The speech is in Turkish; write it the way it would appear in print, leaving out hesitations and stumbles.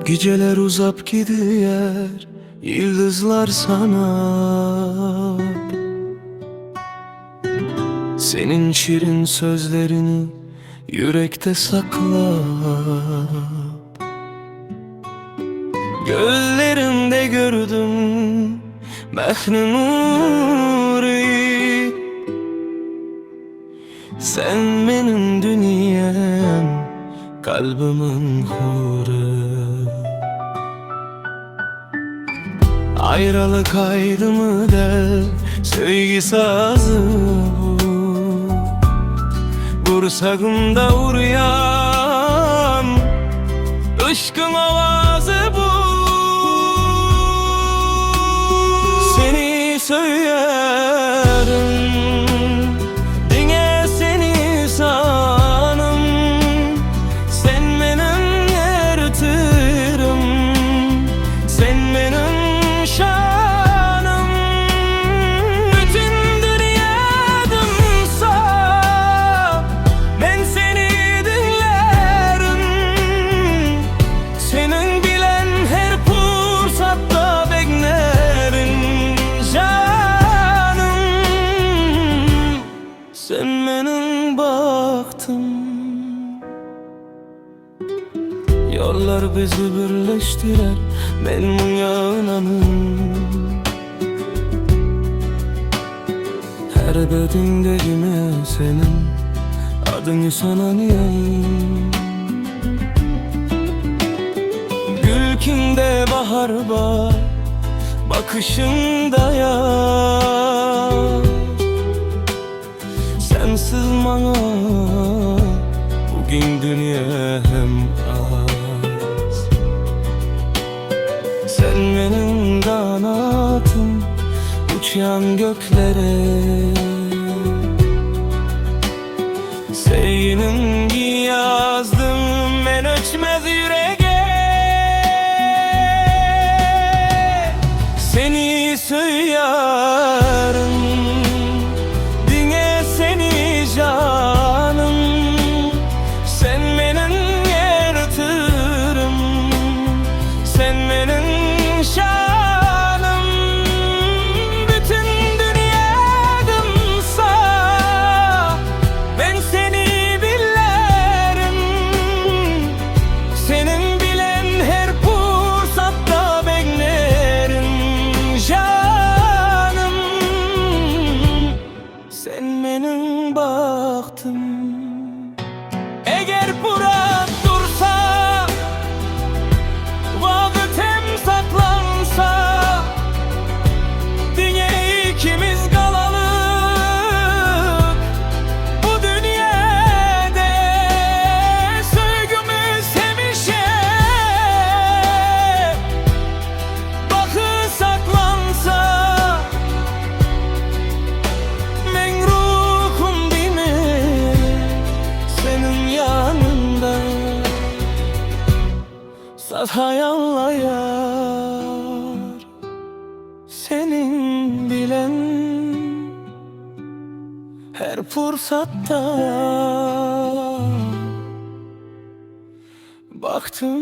Geceler uzap gidiyor, yıldızlar sana. Senin şirin sözlerini yürekte sakla. Gözlerinde gördüm mehri nuri. Sen benim dünyam, kalbimin huri. Ayrılık ayrı mı der sevgi sazı bu. Kursağımda uğrayan aşkın avazı bu. Seni söylerim, dinle seni sanım. Sen benim yaratırım, sen benim şanım. Bütün dünyadımsa ben seni dinlerim. Senin bilen her fırsatta beklerim canım. Sen benim baktım. Yollar bizi birleştirer, benim yananım. Her bedinde yine senin adını sananıyım. Gülkinde bahar var, bakışında yar. Sensiz bana bugün dünya hem az. Sen benim kanatım, uçan göklere. Senin yazdım ben ölçmez yüreğe. Seni söylerim, dinle seni canım. Sen benim yaratırım, sen benim şanım. Bütün dünyadımsa ben seni bilirim. Senin bilen her fırsatta beklerim canım. Sen benim baktım. Eğer Burak dursa, vakitim saklansa, dünya ikimiz kalalık bu dünyada. Sevgimiz hemşe bakı saklansa, men ruhum değil mi senin yanında. Saz hayalla yar, senin bilen her fırsatta baktım.